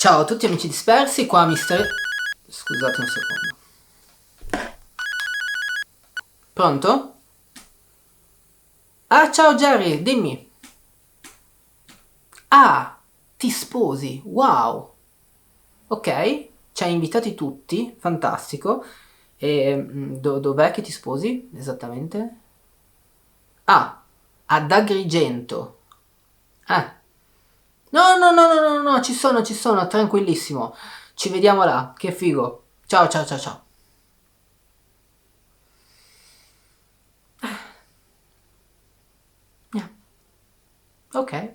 Ciao a tutti amici dispersi, qua Mister... Scusate un secondo. Pronto? Ah, ciao Jerry, dimmi. Ah, ti sposi, wow. Ok, ci hai invitati tutti, fantastico. E dov'è che ti sposi, esattamente? Ah, ad Agrigento. Ah. No, no, no, no, no, no, ci sono, tranquillissimo. Ci vediamo là, che figo. Ciao, ciao, ciao, ciao. Yeah. Ok.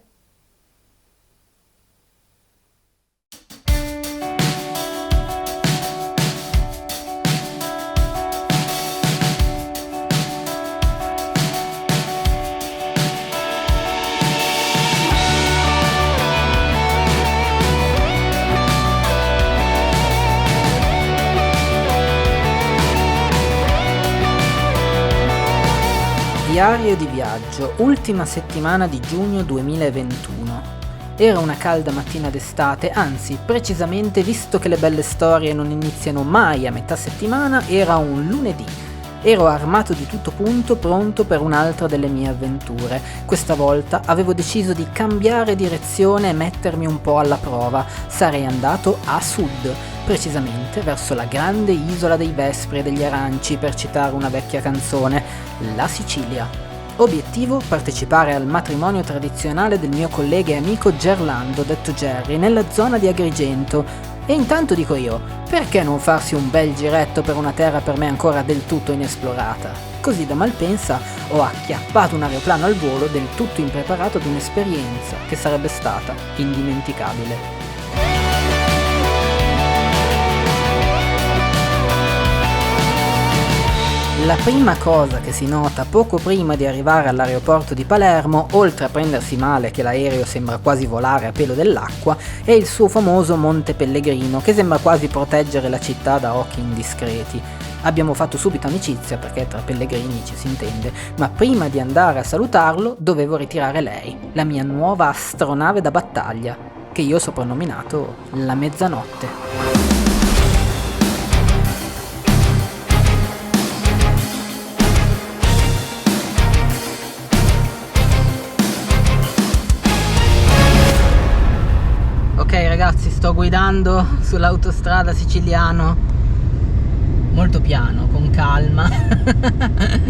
Diario di viaggio, ultima settimana di giugno 2021. Era una calda mattina d'estate, anzi, precisamente visto che le belle storie non iniziano mai a metà settimana, era un lunedì. Ero armato di tutto punto, pronto per un'altra delle mie avventure. Questa volta avevo deciso di cambiare direzione e mettermi un po' alla prova. Sarei andato a sud, precisamente verso la grande isola dei Vespri e degli Aranci, per citare una vecchia canzone, la Sicilia. Obiettivo: partecipare al matrimonio tradizionale del mio collega e amico Gerlando, detto Jerry, nella zona di Agrigento. E intanto dico io, perché non farsi un bel giretto per una terra per me ancora del tutto inesplorata? Così da Malpensa ho acchiappato un aeroplano al volo del tutto impreparato ad un'esperienza che sarebbe stata indimenticabile. La prima cosa che si nota poco prima di arrivare all'aeroporto di Palermo, oltre a prendersi male che l'aereo sembra quasi volare a pelo dell'acqua, è il suo famoso Monte Pellegrino, che sembra quasi proteggere la città da occhi indiscreti. Abbiamo fatto subito amicizia, perché tra pellegrini ci si intende, ma prima di andare a salutarlo dovevo ritirare lei, la mia nuova astronave da battaglia, che io ho soprannominato la Mezzanotte. Ok ragazzi, sto guidando sull'autostrada siciliano, molto piano, con calma.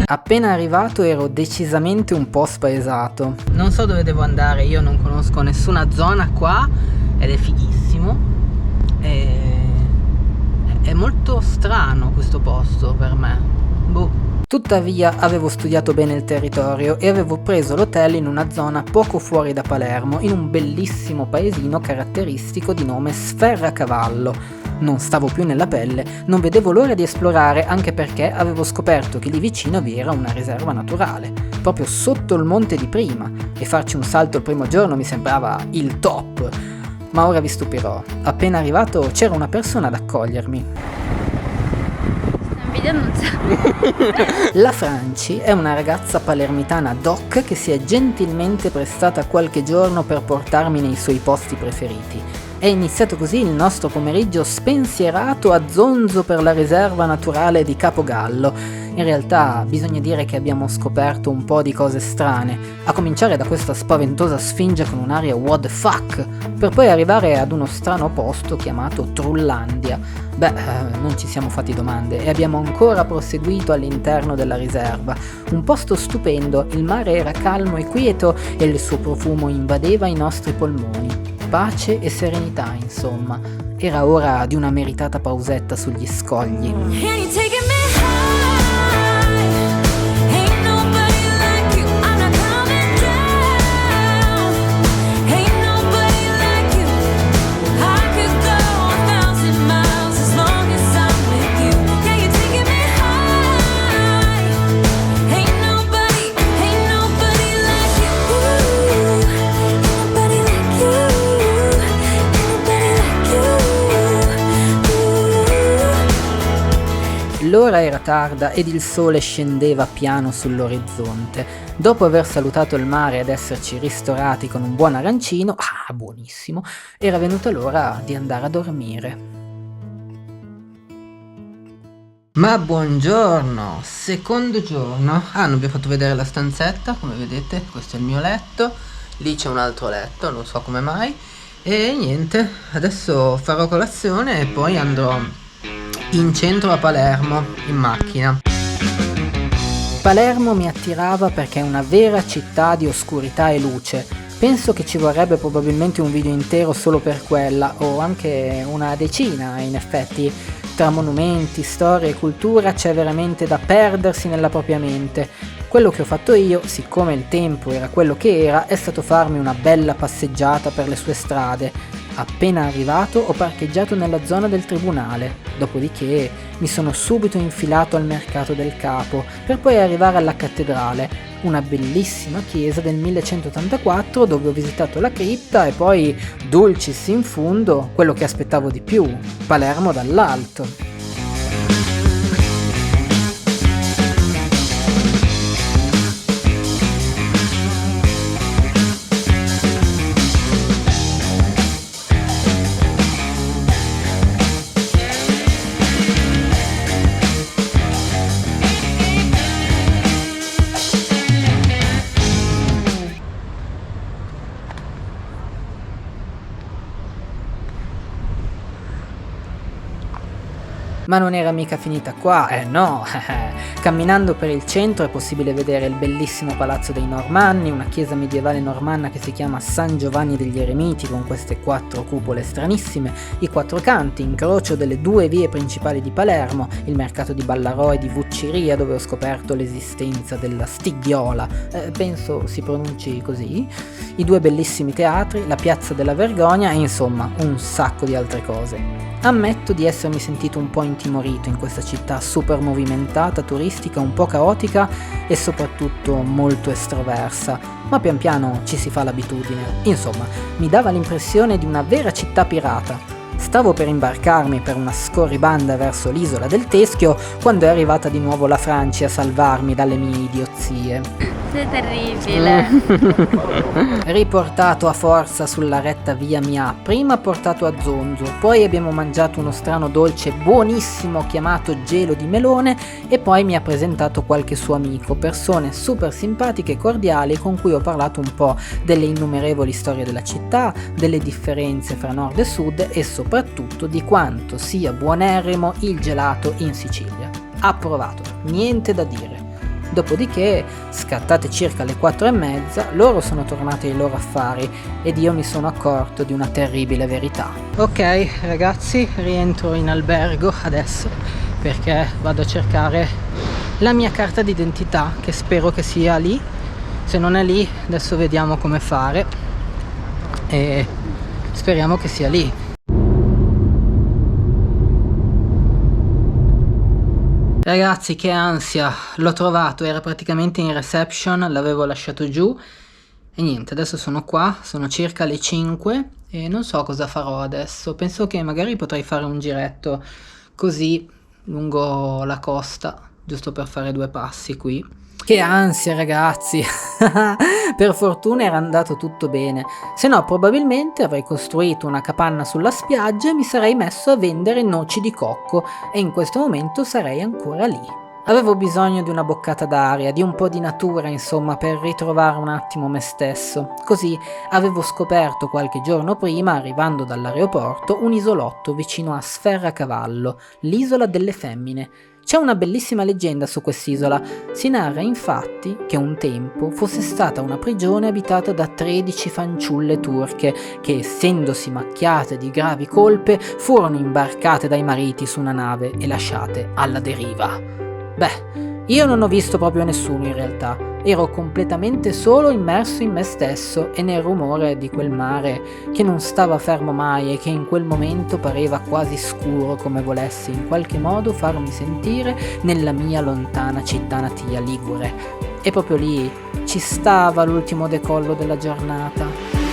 Appena arrivato ero decisamente un po' spaesato. Non so dove devo andare, io non conosco nessuna zona qua ed è fighissimo. È molto strano questo posto per me. Boh. Tuttavia avevo studiato bene il territorio e avevo preso l'hotel in una zona poco fuori da Palermo, in un bellissimo paesino caratteristico di nome Sferracavallo. Non stavo più nella pelle, non vedevo l'ora di esplorare, anche perché avevo scoperto che lì vicino vi era una riserva naturale, proprio sotto il monte di prima, e farci un salto il primo giorno mi sembrava il top. Ma ora vi stupirò. Appena arrivato c'era una persona ad accogliermi. La Franci è una ragazza palermitana doc che si è gentilmente prestata qualche giorno per portarmi nei suoi posti preferiti. È iniziato così il nostro pomeriggio spensierato a zonzo per la riserva naturale di Capogallo. In realtà bisogna dire che abbiamo scoperto un po' di cose strane, a cominciare da questa spaventosa sfinge con un'aria what the fuck, per poi arrivare ad uno strano posto chiamato Trullandia. Non ci siamo fatti domande e abbiamo ancora proseguito all'interno della riserva. Un posto stupendo, il mare era calmo e quieto e il suo profumo invadeva i nostri polmoni. Pace e serenità, insomma. Era ora di una meritata pausetta sugli scogli. L'ora era tarda ed il sole scendeva piano sull'orizzonte. Dopo aver salutato il mare ed esserci ristorati con un buon arancino, buonissimo, era venuta l'ora di andare a dormire. Ma buongiorno, secondo giorno. Non vi ho fatto vedere la stanzetta, come vedete, questo è il mio letto, lì c'è un altro letto, non so come mai, e niente, adesso farò colazione e poi andrò in centro a Palermo, in macchina. Palermo mi attirava perché è una vera città di oscurità e luce. Penso che ci vorrebbe probabilmente un video intero solo per quella, o anche una decina in effetti. Tra monumenti, storia e cultura c'è veramente da perdersi nella propria mente. Quello che ho fatto io, siccome il tempo era quello che era, è stato farmi una bella passeggiata per le sue strade. Appena arrivato ho parcheggiato nella zona del tribunale, dopodiché mi sono subito infilato al mercato del Capo, per poi arrivare alla cattedrale, una bellissima chiesa del 1184 dove ho visitato la cripta e poi, dulcis in fundo, quello che aspettavo di più, Palermo dall'alto. Ma non era mica finita qua, no! Camminando per il centro è possibile vedere il bellissimo palazzo dei Normanni, una chiesa medievale normanna che si chiama San Giovanni degli Eremiti con queste 4 cupole stranissime, i 4 canti, incrocio delle 2 vie principali di Palermo, il mercato di Ballarò e di Vucciria dove ho scoperto l'esistenza della Stighiola, penso si pronunci così, i 2 bellissimi teatri, la piazza della Vergogna e insomma un sacco di altre cose. Ammetto di essermi sentito un po' intimorito in questa città super movimentata, turistica, un po' caotica e soprattutto molto estroversa, ma pian piano ci si fa l'abitudine. Insomma, mi dava l'impressione di una vera città pirata. Stavo per imbarcarmi per una scorribanda verso l'isola del Teschio quando è arrivata di nuovo la Franci a salvarmi dalle mie idiozie. Sei terribile. Riportato a forza sulla retta via mi ha prima portato a Zonzo, poi abbiamo mangiato uno strano dolce buonissimo chiamato gelo di melone e poi mi ha presentato qualche suo amico, persone super simpatiche e cordiali con cui ho parlato un po' delle innumerevoli storie della città, delle differenze fra nord e sud e soprattutto di quanto sia buonerrimo il gelato in Sicilia. Approvato, niente da dire. Dopodiché, scattate circa le 4:30, loro sono tornati ai loro affari ed io mi sono accorto di una terribile verità. Ok ragazzi, rientro in albergo adesso perché vado a cercare la mia carta d'identità che spero che sia lì. Se non è lì, adesso vediamo come fare e speriamo che sia lì. Ragazzi, che ansia, l'ho trovato, era praticamente in reception, l'avevo lasciato giù e niente, adesso sono qua, sono circa le 5 e non so cosa farò adesso, penso che magari potrei fare un giretto così lungo la costa, giusto per fare 2 passi qui. Che ansia ragazzi, per fortuna era andato tutto bene, se no probabilmente avrei costruito una capanna sulla spiaggia e mi sarei messo a vendere noci di cocco e in questo momento sarei ancora lì. Avevo bisogno di una boccata d'aria, di un po' di natura insomma per ritrovare un attimo me stesso, così avevo scoperto qualche giorno prima arrivando dall'aeroporto un isolotto vicino a Sferracavallo, l'isola delle femmine. C'è una bellissima leggenda su quest'isola, si narra infatti che un tempo fosse stata una prigione abitata da 13 fanciulle turche che, essendosi macchiate di gravi colpe, furono imbarcate dai mariti su una nave e lasciate alla deriva. Beh, io non ho visto proprio nessuno in realtà, ero completamente solo immerso in me stesso e nel rumore di quel mare che non stava fermo mai e che in quel momento pareva quasi scuro come volesse in qualche modo farmi sentire nella mia lontana città natia ligure. E proprio lì ci stava l'ultimo decollo della giornata.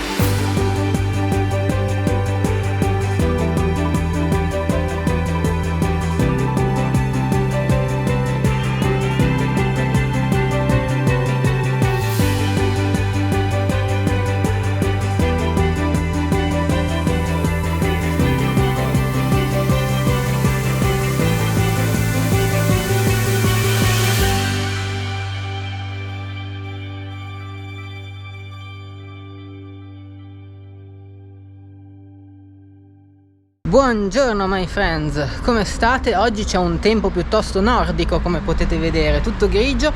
Buongiorno my friends, come state? Oggi c'è un tempo piuttosto nordico, come potete vedere, tutto grigio,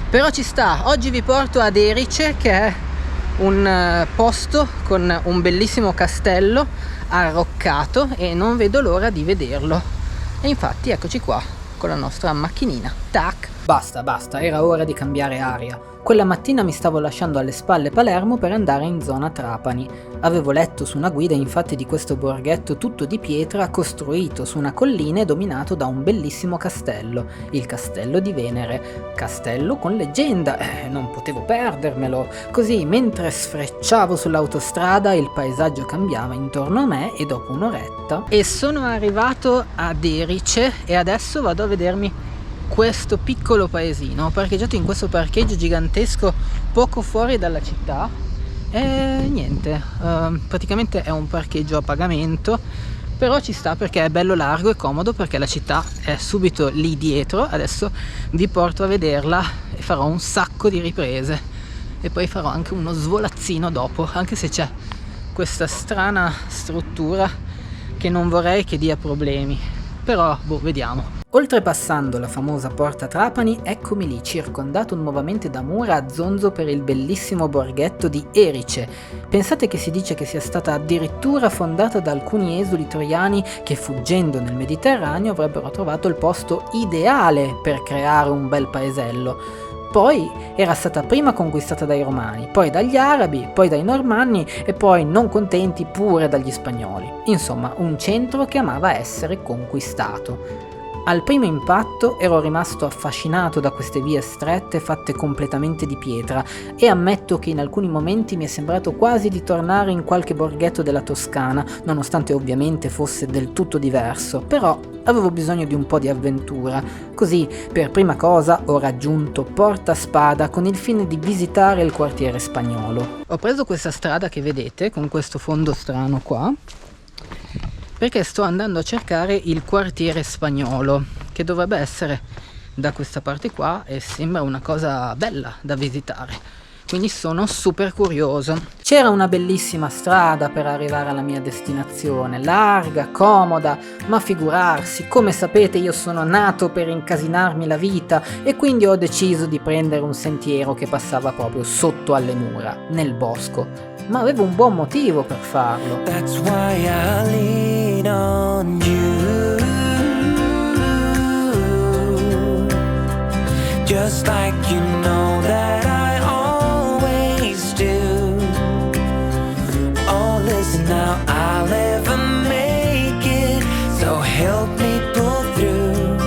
però ci sta. Oggi vi porto ad Erice, che è un posto con un bellissimo castello arroccato e non vedo l'ora di vederlo. E infatti eccoci qua con la nostra macchinina. Tac! Basta, era ora di cambiare aria. Quella mattina mi stavo lasciando alle spalle Palermo per andare in zona Trapani. Avevo letto su una guida infatti di questo borghetto tutto di pietra costruito su una collina e dominato da un bellissimo castello, il Castello di Venere. Castello con leggenda, non potevo perdermelo. Così, mentre sfrecciavo sull'autostrada, il paesaggio cambiava intorno a me e dopo un'oretta e sono arrivato ad Erice e adesso vado a vedermi questo piccolo paesino. Ho parcheggiato in questo parcheggio gigantesco poco fuori dalla città e niente, praticamente è un parcheggio a pagamento, però ci sta perché è bello largo e comodo perché la città è subito lì dietro. Adesso vi porto a vederla e farò un sacco di riprese e poi farò anche uno svolazzino dopo, anche se c'è questa strana struttura che non vorrei che dia problemi, però vediamo. Oltrepassando la famosa Porta Trapani, eccomi lì, circondato nuovamente da mura a zonzo per il bellissimo borghetto di Erice. Pensate che si dice che sia stata addirittura fondata da alcuni esuli troiani che, fuggendo nel Mediterraneo, avrebbero trovato il posto ideale per creare un bel paesello. Poi era stata prima conquistata dai Romani, poi dagli Arabi, poi dai Normanni e poi, non contenti, pure dagli Spagnoli. Insomma, un centro che amava essere conquistato. Al primo impatto ero rimasto affascinato da queste vie strette fatte completamente di pietra e ammetto che in alcuni momenti mi è sembrato quasi di tornare in qualche borghetto della Toscana, nonostante ovviamente fosse del tutto diverso, però avevo bisogno di un po' di avventura. Così, per prima cosa, ho raggiunto Porta Spada con il fine di visitare il quartiere spagnolo. Ho preso questa strada che vedete, con questo fondo strano qua, perché sto andando a cercare il quartiere spagnolo, che dovrebbe essere da questa parte qua e sembra una cosa bella da visitare, quindi sono super curioso. C'era una bellissima strada per arrivare alla mia destinazione, larga, comoda, ma figurarsi, come sapete io sono nato per incasinarmi la vita e quindi ho deciso di prendere un sentiero che passava proprio sotto alle mura, nel bosco. Ma avevo un buon motivo per farlo. That's why I lean on you, just like you know that I always do. Oh, listen now, I'll never make it, so help me pull through.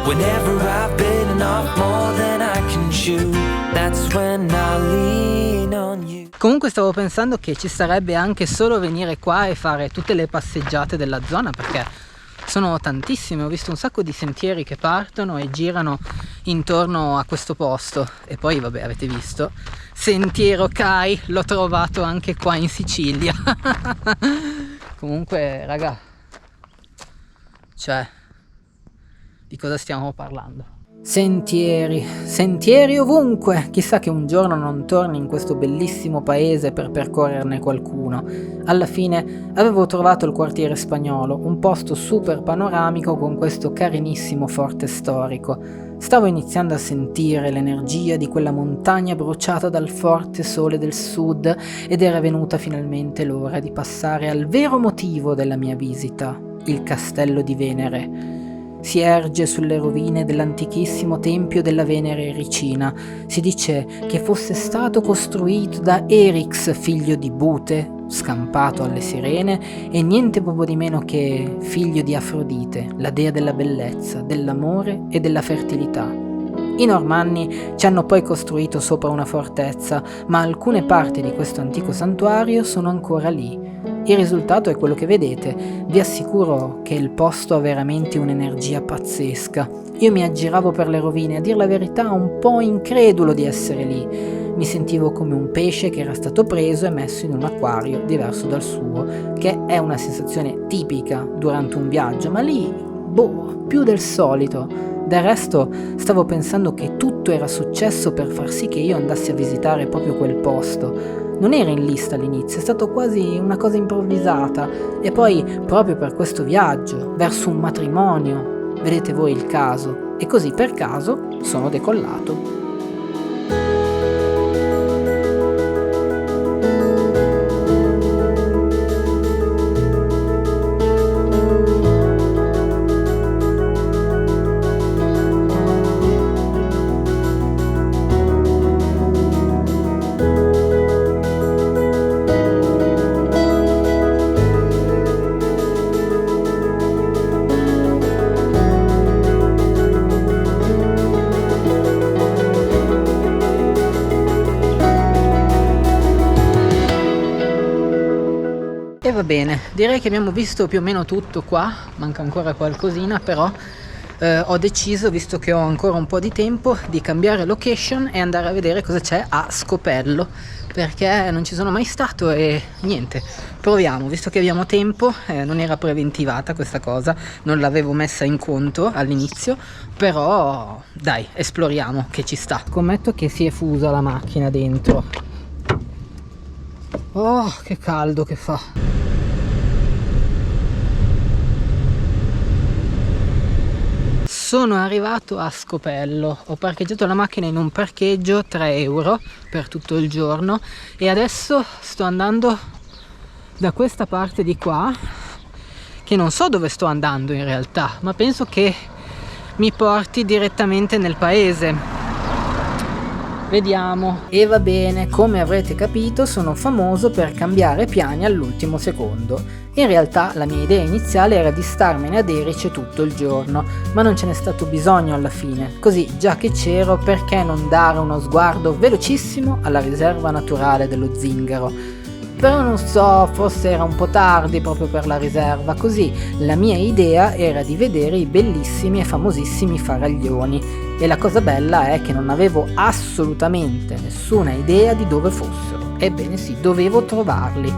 Whenever I've bitten off more than I can chew, that's when I lean on you. Comunque stavo pensando che ci sarebbe anche solo venire qua e fare tutte le passeggiate della zona, perché sono tantissime. Ho visto un sacco di sentieri che partono e girano intorno a questo posto. E poi vabbè, avete visto, Sentiero Cai l'ho trovato anche qua in Sicilia. Comunque raga, cioè, di cosa stiamo parlando? Sentieri ovunque, chissà che un giorno non torni in questo bellissimo paese per percorrerne qualcuno. Alla fine avevo trovato il quartiere spagnolo, un posto super panoramico con questo carinissimo forte storico. Stavo iniziando a sentire l'energia di quella montagna bruciata dal forte sole del sud ed era venuta finalmente l'ora di passare al vero motivo della mia visita, il Castello di Venere. Si erge sulle rovine dell'antichissimo tempio della Venere ericina. Si dice che fosse stato costruito da Erix, figlio di Bute, scampato alle sirene, e niente proprio di meno che figlio di Afrodite, la dea della bellezza, dell'amore e della fertilità. I Normanni ci hanno poi costruito sopra una fortezza, ma alcune parti di questo antico santuario sono ancora lì. Il risultato è quello che vedete. Vi assicuro che il posto ha veramente un'energia pazzesca. Io mi aggiravo per le rovine, a dir la verità un po' incredulo di essere lì. Mi sentivo come un pesce che era stato preso e messo in un acquario diverso dal suo, che è una sensazione tipica durante un viaggio, ma lì più del solito. Del resto stavo pensando che tutto era successo per far sì che io andassi a visitare proprio quel posto. Non era in lista all'inizio, è stato quasi una cosa improvvisata. E poi proprio per questo viaggio, verso un matrimonio, vedete voi il caso. E così per caso sono decollato. E va bene, direi che abbiamo visto più o meno tutto qua, manca ancora qualcosina però ho deciso, visto che ho ancora un po' di tempo, di cambiare location e andare a vedere cosa c'è a Scopello, perché non ci sono mai stato e niente, proviamo, visto che abbiamo tempo, non era preventivata questa cosa, non l'avevo messa in conto all'inizio, però dai, esploriamo che ci sta. Scommetto che si è fusa la macchina dentro. Oh, che caldo che fa! Sono arrivato a Scopello, ho parcheggiato la macchina in un parcheggio, 3 euro per tutto il giorno e adesso sto andando da questa parte di qua, che non so dove sto andando in realtà, ma penso che mi porti direttamente nel paese. Vediamo. E va bene, come avrete capito sono famoso per cambiare piani all'ultimo secondo. In realtà la mia idea iniziale era di starmene ad Erice tutto il giorno, ma non ce n'è stato bisogno alla fine. Così, già che c'ero, perché non dare uno sguardo velocissimo alla riserva naturale dello Zingaro? Però non so, forse era un po' tardi proprio per la riserva, così la mia idea era di vedere i bellissimi e famosissimi faraglioni. E la cosa bella è che non avevo assolutamente nessuna idea di dove fossero. Ebbene sì, dovevo trovarli.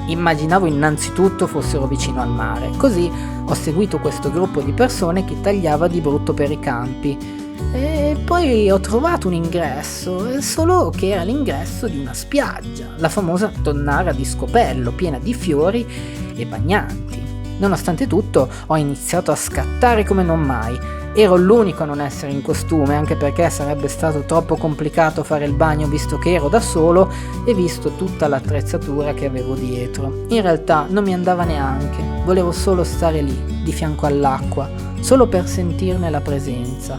Immaginavo innanzitutto fossero vicino al mare. Così ho seguito questo gruppo di persone che tagliava di brutto per i campi. E poi ho trovato un ingresso, solo che era l'ingresso di una spiaggia, la famosa tonnara di Scopello, piena di fiori e bagnanti. Nonostante tutto, ho iniziato a scattare come non mai. Ero l'unico a non essere in costume, anche perché sarebbe stato troppo complicato fare il bagno visto che ero da solo e visto tutta l'attrezzatura che avevo dietro. In realtà non mi andava neanche, volevo solo stare lì, di fianco all'acqua, solo per sentirne la presenza.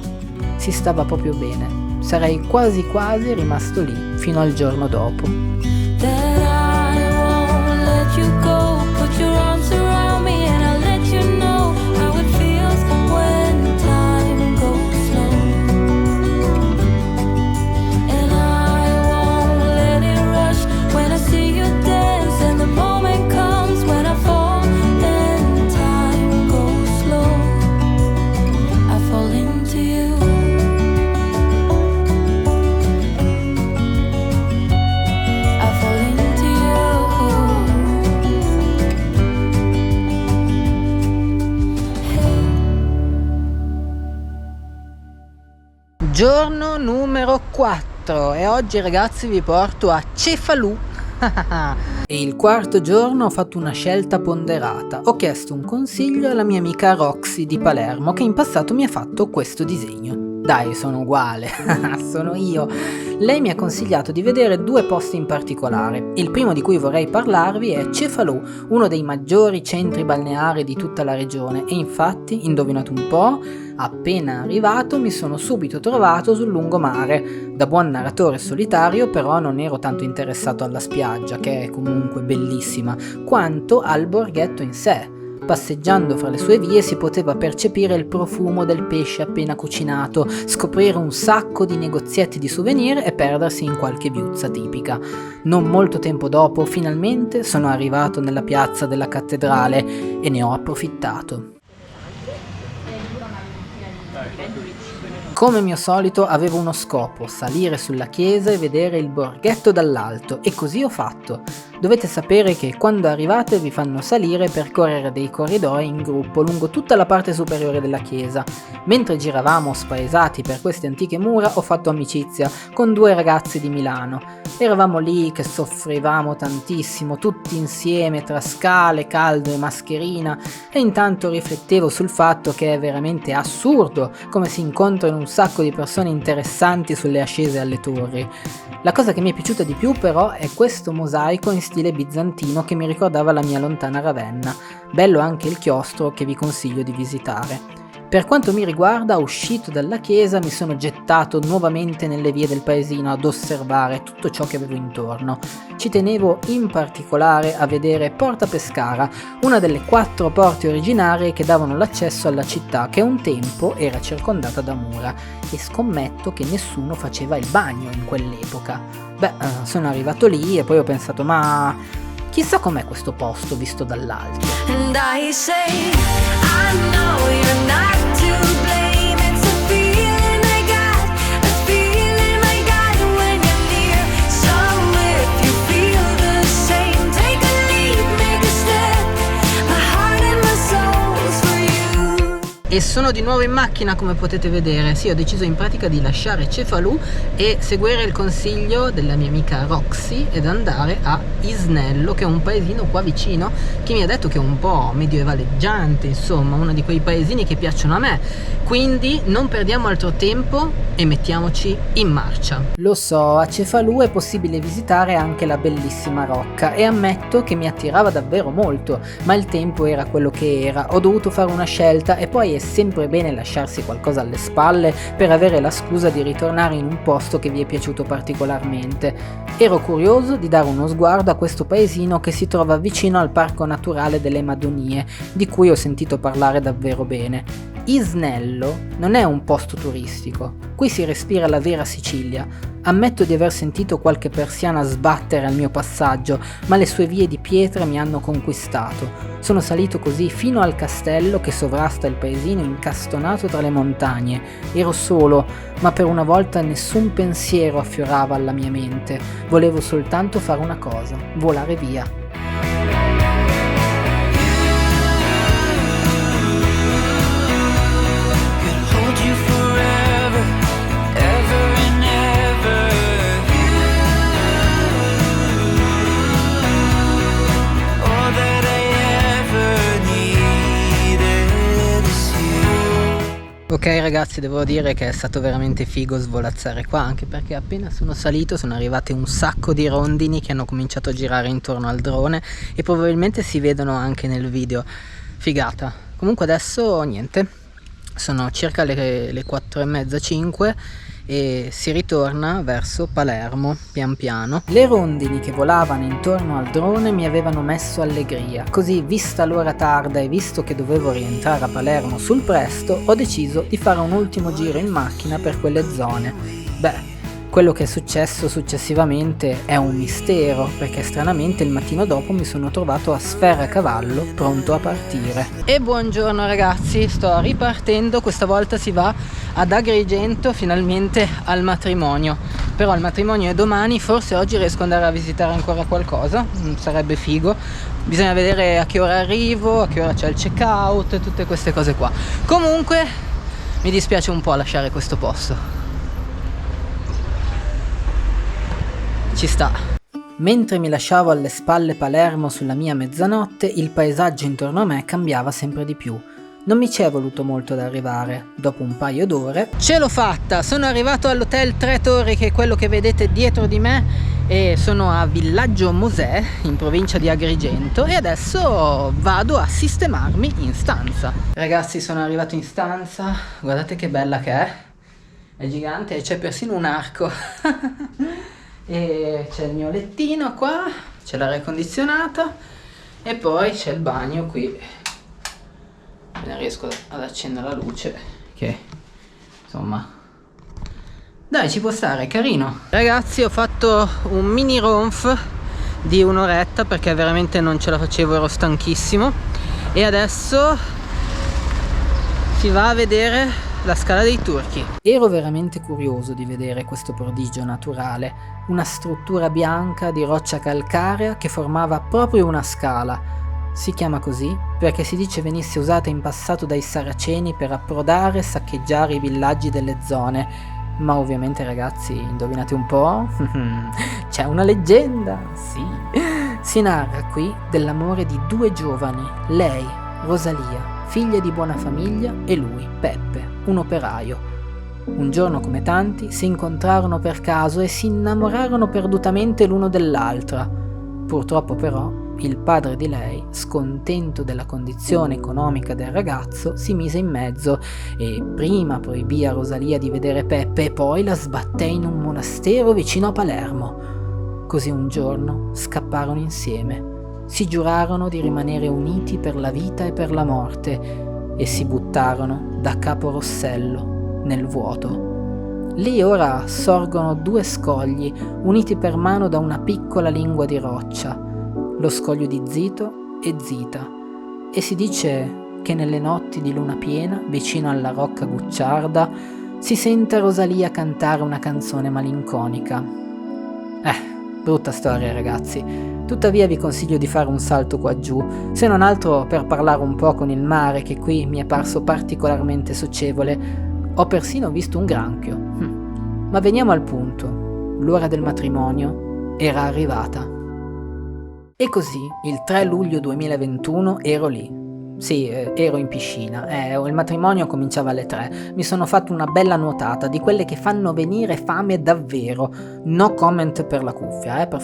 Si stava proprio bene, sarei quasi rimasto lì fino al giorno dopo. Giorno numero 4 e oggi ragazzi vi porto a Cefalù. E il quarto giorno ho fatto una scelta ponderata. Ho chiesto un consiglio alla mia amica Roxy di Palermo, che in passato mi ha fatto questo disegno. Dai, sono uguale, sono io. Lei mi ha consigliato di vedere 2 posti in particolare. Il primo di cui vorrei parlarvi è Cefalù, uno dei maggiori centri balneari di tutta la regione. E infatti, indovinate un po', appena arrivato mi sono subito trovato sul lungomare. Da buon narratore solitario però non ero tanto interessato alla spiaggia, che è comunque bellissima, quanto al borghetto in sé. Passeggiando fra le sue vie si poteva percepire il profumo del pesce appena cucinato, scoprire un sacco di negozietti di souvenir e perdersi in qualche viuzza tipica. Non molto tempo dopo, finalmente, sono arrivato nella piazza della cattedrale e ne ho approfittato. Come mio solito avevo uno scopo, salire sulla chiesa e vedere il borghetto dall'alto, e così ho fatto. Dovete sapere che quando arrivate vi fanno salire e percorrere dei corridoi in gruppo lungo tutta la parte superiore della chiesa. Mentre giravamo spaesati per queste antiche mura ho fatto amicizia con 2 ragazzi di Milano. Eravamo lì che soffrivamo tantissimo, tutti insieme tra scale, caldo e mascherina, e intanto riflettevo sul fatto che è veramente assurdo come si incontrano un sacco di persone interessanti sulle ascese alle torri. La cosa che mi è piaciuta di più però è questo mosaico in stile bizantino che mi ricordava la mia lontana Ravenna. Bello anche il chiostro che vi consiglio di visitare. Per quanto mi riguarda, uscito dalla chiesa mi sono gettato nuovamente nelle vie del paesino ad osservare tutto ciò che avevo intorno. Ci tenevo in particolare a vedere Porta Pescara, una delle 4 porte originarie che davano l'accesso alla città che un tempo era circondata da mura, e scommetto che nessuno faceva il bagno in quell'epoca. Sono arrivato lì e poi ho pensato, ma chissà com'è questo posto visto dall'alto. And I say, I know you're not to blame, it's a feeling I got, a feeling I got when you're near. So if you feel the same, take a leap, make a step, my heart and my soul's for you. E sono di nuovo in macchina, come potete vedere. Sì, ho deciso in pratica di lasciare Cefalù e seguire il consiglio della mia amica Roxy ed andare a Isnello, che è un paesino qua vicino, che mi ha detto che è un po' medioevaleggiante, insomma, uno di quei paesini che piacciono a me. Quindi non perdiamo altro tempo e mettiamoci in marcia. Lo so, a Cefalù è possibile visitare anche la bellissima Rocca e ammetto che mi attirava davvero molto, ma il tempo era quello che era, ho dovuto fare una scelta e poi è sempre bene lasciarsi qualcosa alle spalle per avere la scusa di ritornare in un posto che vi è piaciuto particolarmente. Ero curioso di dare uno sguardo a questo paesino che si trova vicino al Parco Naturale delle Madonie, di cui ho sentito parlare davvero bene. Isnello non è un posto turistico, qui si respira la vera Sicilia. Ammetto di aver sentito qualche persiana sbattere al mio passaggio, ma le sue vie di pietra mi hanno conquistato. Sono salito così fino al castello che sovrasta il paesino incastonato tra le montagne. Ero solo, ma per una volta nessun pensiero affiorava alla mia mente. Volevo soltanto fare una cosa, volare via. Ok ragazzi, devo dire che è stato veramente figo svolazzare qua, anche perché appena sono salito sono arrivate un sacco di rondini che hanno cominciato a girare intorno al drone e probabilmente si vedono anche nel video. Figata. Comunque adesso niente, sono circa le 4:30, 5 e si ritorna verso Palermo pian piano. Le rondini che volavano intorno al drone mi avevano messo allegria, così vista l'ora tarda e visto che dovevo rientrare a Palermo sul presto ho deciso di fare un ultimo giro in macchina per quelle zone. Quello che è successo successivamente è un mistero, perché stranamente il mattino dopo mi sono trovato a Sferacavallo pronto a partire. E buongiorno ragazzi, sto ripartendo, questa volta si va ad Agrigento finalmente al matrimonio. Però il matrimonio è domani, forse oggi riesco ad andare a visitare ancora qualcosa, sarebbe figo. Bisogna vedere a che ora arrivo, a che ora c'è il check-out, tutte queste cose qua. Comunque mi dispiace un po' lasciare questo posto. Ci sta. Mentre mi lasciavo alle spalle Palermo sulla mia mezzanotte, il paesaggio intorno a me cambiava sempre di più. Non mi ci è voluto molto ad arrivare. Dopo un paio d'ore ce l'ho fatta, sono arrivato all'hotel Tre Torri, che è quello che vedete dietro di me, e sono a Villaggio Mosè in provincia di Agrigento e adesso vado a sistemarmi in stanza. Ragazzi, sono arrivato in stanza, guardate che bella che è gigante e c'è persino un arco. E c'è il mio lettino qua, c'è l'aria condizionata e poi c'è il bagno qui. Ne riesco ad accendere la luce, che insomma dai, ci può stare, carino. Ragazzi, ho fatto un mini ronf di un'oretta perché veramente non ce la facevo, ero stanchissimo, e adesso si va a vedere la Scala dei Turchi. Ero veramente curioso di vedere questo prodigio naturale, una struttura bianca di roccia calcarea che formava proprio una scala. Si chiama così perché si dice venisse usata in passato dai Saraceni per approdare e saccheggiare i villaggi delle zone. Ma ovviamente, ragazzi, indovinate un po'? C'è una leggenda, sì. Si narra qui dell'amore di due giovani, lei, Rosalia, figlia di buona famiglia, e lui, Peppe, un operaio. Un giorno, come tanti, si incontrarono per caso e si innamorarono perdutamente l'uno dell'altra. Purtroppo però il padre di lei, scontento della condizione economica del ragazzo, si mise in mezzo e prima proibì a Rosalia di vedere Peppe e poi la sbatté in un monastero vicino a Palermo. Così un giorno scapparono insieme. Si giurarono di rimanere uniti per la vita e per la morte e si buttarono da Capo Rossello nel vuoto. Lì ora sorgono due scogli uniti per mano da una piccola lingua di roccia, lo scoglio di Zito e Zita, e si dice che nelle notti di luna piena, vicino alla rocca Gucciarda, si sente Rosalia cantare una canzone malinconica. Brutta storia, ragazzi. Tuttavia vi consiglio di fare un salto qua giù, se non altro per parlare un po' con il mare, che qui mi è parso particolarmente socievole. Ho persino visto un granchio. Ma veniamo al punto. L'ora del matrimonio era arrivata. E così, il 3 luglio 2021 ero lì. Sì, ero in piscina, il matrimonio cominciava alle 3, mi sono fatto una bella nuotata, di quelle che fanno venire fame davvero, no comment per la cuffia, per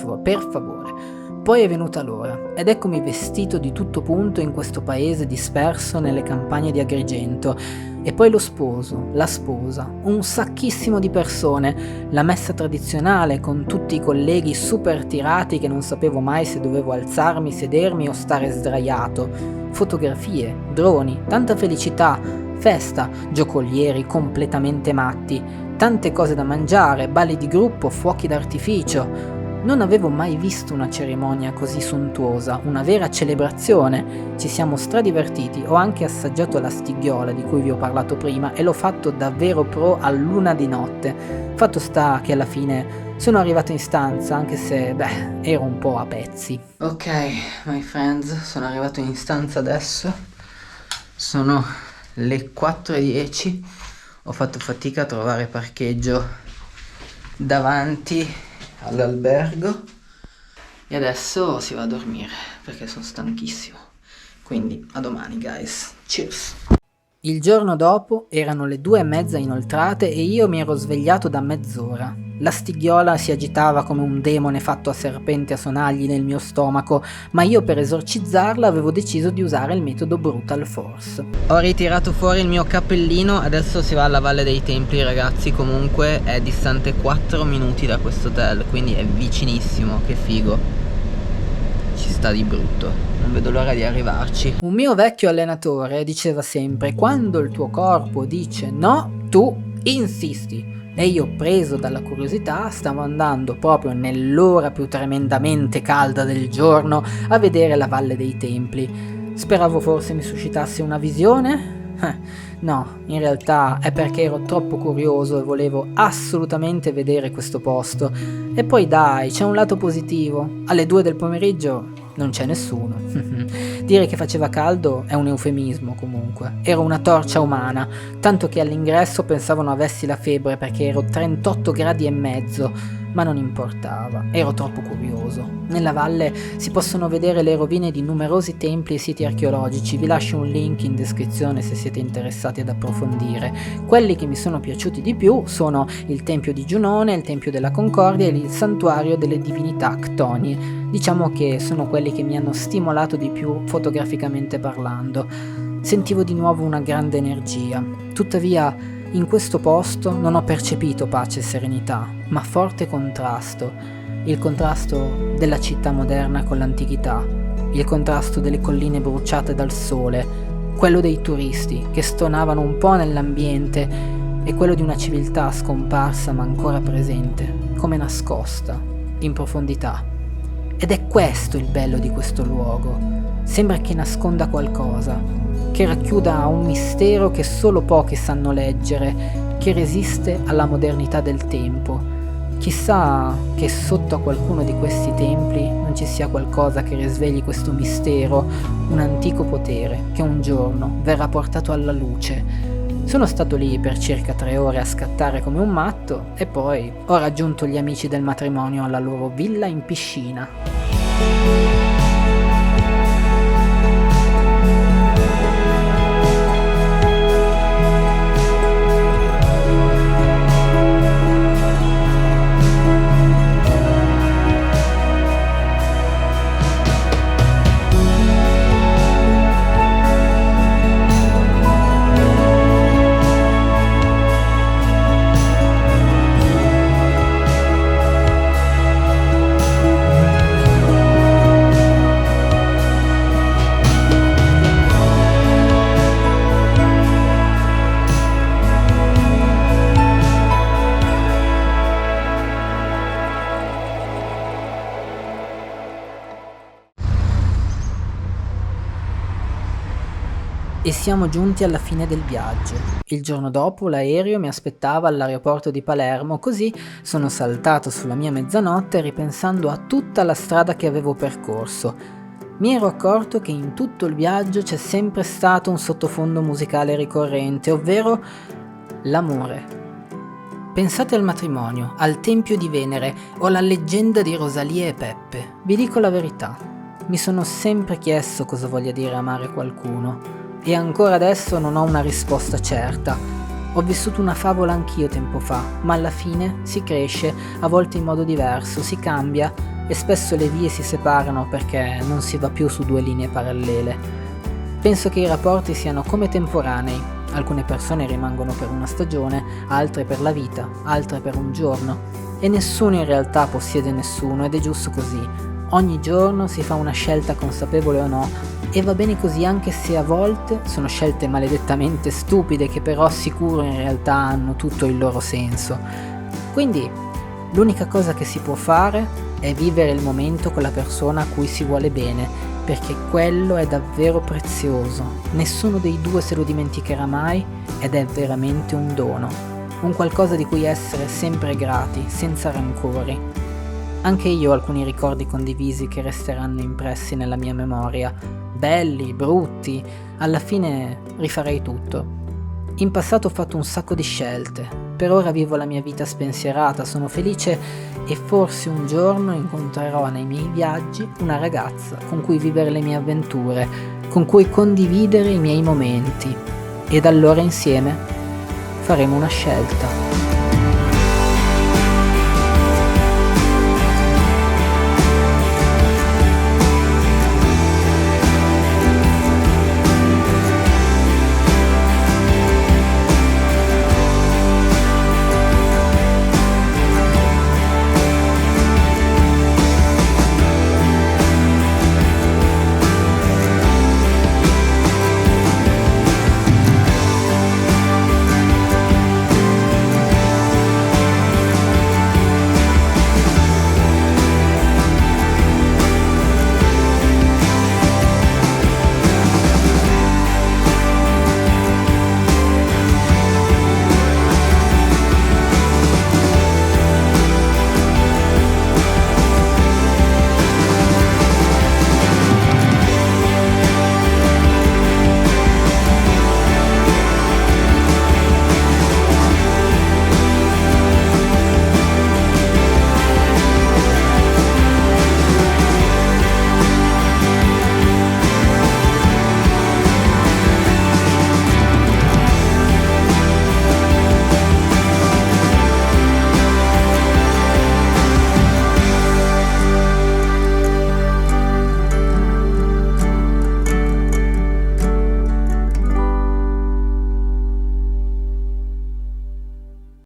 favore. Poi è venuta l'ora, ed eccomi vestito di tutto punto in questo paese disperso nelle campagne di Agrigento, e poi lo sposo, la sposa, un sacchissimo di persone, la messa tradizionale con tutti i colleghi super tirati che non sapevo mai se dovevo alzarmi, sedermi o stare sdraiato, fotografie, droni, tanta felicità, festa, giocolieri completamente matti, tante cose da mangiare, balli di gruppo, fuochi d'artificio. Non avevo mai visto una cerimonia così sontuosa, una vera celebrazione. Ci siamo stradivertiti, ho anche assaggiato la stighiola di cui vi ho parlato prima e l'ho fatto davvero pro a luna di notte. Fatto sta che alla fine sono arrivato in stanza, anche se, ero un po' a pezzi. Ok, my friends, sono arrivato in stanza adesso. Sono le 4:10. Ho fatto fatica a trovare parcheggio davanti all'albergo e adesso si va a dormire perché sono stanchissimo. Quindi a domani, guys. Cheers. Il giorno dopo erano le 2:30 inoltrate e io mi ero svegliato da mezz'ora. La stighiola si agitava come un demone fatto a serpente a sonagli nel mio stomaco, ma io per esorcizzarla avevo deciso di usare il metodo Brutal Force. Ho ritirato fuori il mio cappellino, adesso si va alla Valle dei Templi, ragazzi. Comunque è distante 4 minuti da questo hotel, quindi è vicinissimo, che figo. Ci sta di brutto, non vedo l'ora di arrivarci. Un mio vecchio allenatore diceva sempre: quando il tuo corpo dice no, tu insisti. E io, preso dalla curiosità, stavo andando proprio nell'ora più tremendamente calda del giorno a vedere la Valle dei Templi. Speravo forse mi suscitasse una visione? No, in realtà è perché ero troppo curioso e volevo assolutamente vedere questo posto. E poi dai, c'è un lato positivo. Alle 2 del pomeriggio non c'è nessuno. Dire che faceva caldo è un eufemismo comunque. Ero una torcia umana, tanto che all'ingresso pensavano avessi la febbre perché ero 38 gradi e mezzo. Ma non importava, ero troppo curioso. Nella valle si possono vedere le rovine di numerosi templi e siti archeologici, vi lascio un link in descrizione se siete interessati ad approfondire. Quelli che mi sono piaciuti di più sono il Tempio di Giunone, il Tempio della Concordia e il Santuario delle Divinità Ctonie. Diciamo che sono quelli che mi hanno stimolato di più fotograficamente parlando. Sentivo di nuovo una grande energia, tuttavia in questo posto non ho percepito pace e serenità, ma forte contrasto. Il contrasto della città moderna con l'antichità, il contrasto delle colline bruciate dal sole, quello dei turisti che stonavano un po' nell'ambiente e quello di una civiltà scomparsa ma ancora presente, come nascosta, in profondità. Ed è questo il bello di questo luogo. Sembra che nasconda qualcosa, che racchiuda un mistero che solo pochi sanno leggere, che resiste alla modernità del tempo. Chissà che sotto a qualcuno di questi templi non ci sia qualcosa che risvegli questo mistero, un antico potere che un giorno verrà portato alla luce. Sono stato lì per circa 3 ore a scattare come un matto e poi ho raggiunto gli amici del matrimonio alla loro villa in piscina. E siamo giunti alla fine del viaggio. Il giorno dopo l'aereo mi aspettava all'aeroporto di Palermo, così sono saltato sulla mia mezzanotte ripensando a tutta la strada che avevo percorso. Mi ero accorto che in tutto il viaggio c'è sempre stato un sottofondo musicale ricorrente, ovvero l'amore. Pensate al matrimonio, al Tempio di Venere o alla leggenda di Rosalia e Peppe. Vi dico la verità, mi sono sempre chiesto cosa voglia dire amare qualcuno. E ancora adesso non ho una risposta certa. Ho vissuto una favola anch'io tempo fa, ma alla fine si cresce, a volte in modo diverso, si cambia e spesso le vie si separano perché non si va più su 2 linee parallele. Penso che i rapporti siano come temporanei. Alcune persone rimangono per una stagione, altre per la vita, altre per un giorno. E nessuno in realtà possiede nessuno ed è giusto così. Ogni giorno si fa una scelta consapevole o no, e va bene così anche se a volte sono scelte maledettamente stupide che però sicuro in realtà hanno tutto il loro senso. Quindi l'unica cosa che si può fare è vivere il momento con la persona a cui si vuole bene, perché quello è davvero prezioso. Nessuno dei due se lo dimenticherà mai ed è veramente un dono, un qualcosa di cui essere sempre grati, senza rancori. Anche io ho alcuni ricordi condivisi che resteranno impressi nella mia memoria, belli, brutti, alla fine rifarei tutto. In passato ho fatto un sacco di scelte, per ora vivo la mia vita spensierata, sono felice e forse un giorno incontrerò nei miei viaggi una ragazza con cui vivere le mie avventure, con cui condividere i miei momenti, ed allora insieme faremo una scelta.